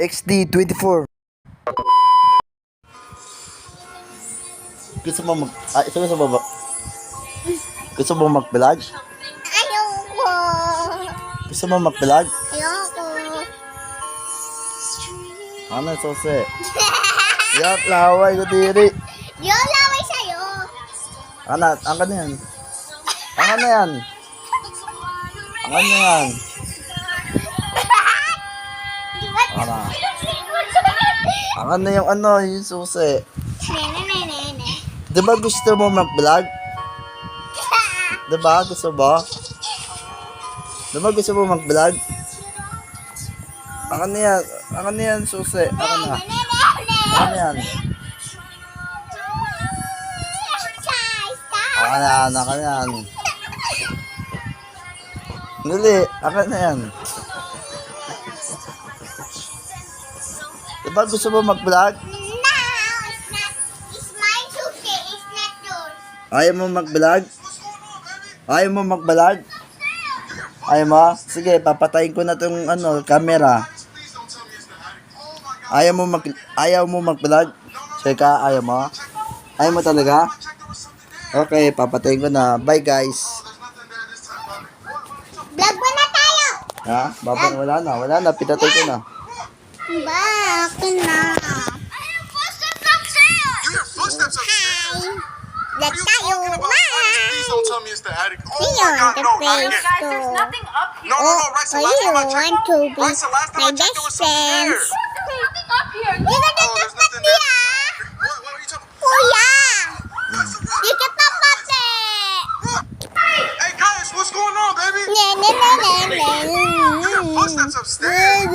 XD24. Gusto mo gusto mo mag-vlog? Ayoko. Gusto mo mag-vlog? Ayoko. Ano, sose? Yak, laway ko diri. Yung laway sa'yo. Anat, ang na yan. Ang na yan. Ang na yan. Ana. Ang na yung yung susi. Nene. Diba gusto mo mag-vlog? Diba gusto mo? Diba gusto mo mag-vlog? Ang na yan, susi. Ang na. Ang yan. Ang na yan. Dali, ang na yan. Diba gusto mo mag-vlog? No, it's not. It's my sushi. It's not yours. Ayaw mo mag-vlog? Ayaw mo mag-vlog? Ayaw mo? Sige, papatayin ko na tong camera. Ayaw mo mag-vlog? Cheka, ayaw mo? Ayaw mo talaga? Okay, papatayin ko na. Bye guys. Vlog mo na tayo. Ha? Wala na. Pinatay ko na. Bakit na? Vlog tayo. Please don't tell me it's the attic. Oh See you my on god, the no, not face again. Guys, there's nothing up here. No, Rice, the last you time I want checked, to be Rice, the last time my I checked, there best was something there. friends. There's nothing up here. You can Oh, there's nothing there. What are you talking about? Kuya! Rice, You can papate! hey guys, what's going on, baby? Ne. You hear footsteps upstairs.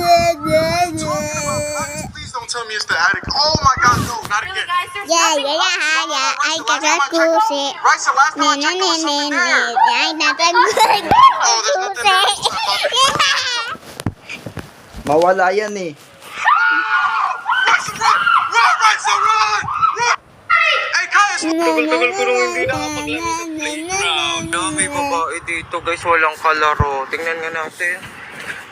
Guys, please don't tell me it's the attic. Oh my god, no, not Really, again. guys, there's Yeah, nothing up here. I cannot use it. Rice, the last time I checked, there was something there. I not a good Oh, there's nothing there. Mawala yan eh. Rice, run! Rice, run! Hey guys, Tagal-tagal ko nung hindi nakapaglaro sa playground. Dami babae dito guys, walang kalaro. Tingnan nga natin.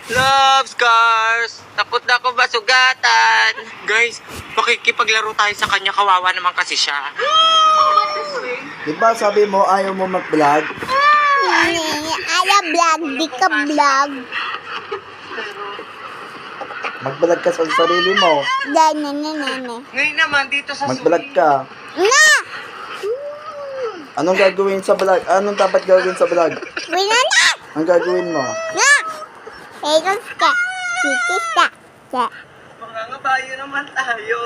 Love scars! Takot na ako masugatan! Guys, makikipaglaro tayo sa kanya. Kawawa naman kasi siya. Diba sabi mo ayaw mo mag-vlog? Ala vlog, di ka vlog. Mag-vlog ka sa sarili mo. Ne. Ngayon naman dito sa Mag-vlog ka. Na! Anong gagawin sa vlog? Anong dapat gawin sa vlog? Wala na! Ang gagawin mo? Na! Eros ka. Sikis ka. Sa. Mangangabayo naman tayo.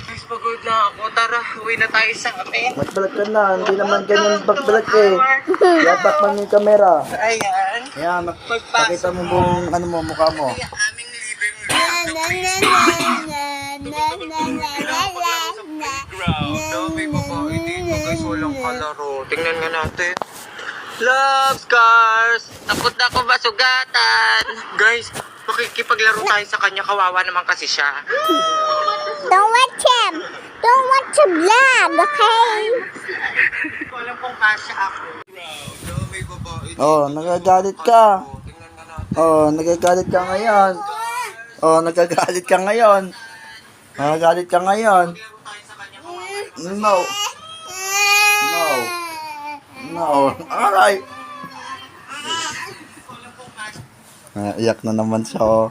Guys, pagod na ako. Tara, uwi na tayo sa amin. Mag-vlog ka na. Hindi naman ganyan mag-vlog eh. Yapak man yung camera. Ayan. Ayan, pakita mo buong mukha mo. Ang aming living room. Dami babae dito guys, walang kalaro. Tingnan nga natin. Love scars! Takot na ako masugatan! Guys, makikipaglaro tayo sa kanya. Kawawa naman kasi siya. Don't watch him. Don't watch the vlog, okay? Hindi ko alam kung kasya ako. Dami babae dito. Oh, nagagalit ka. Tingnan nga natin. Oh, nagagalit ka ngayon. Oh, nagagalit ka ngayon. Nagagalit ka ngayon. Maglaro tayo sa kanya. No. No. Aray. Iyak na naman siya, oh.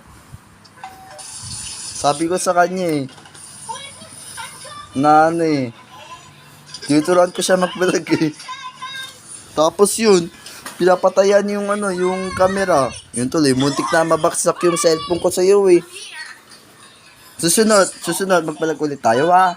Sabi ko sa kanya, tuturuan ko siya mag-vlog eh. Tapos yun, pinapatayan yung yung camera. Yun tuloy, muntik na mabaksak yung cellphone ko sa iyo eh. Susunod, mag-vlog ulit tayo, ha?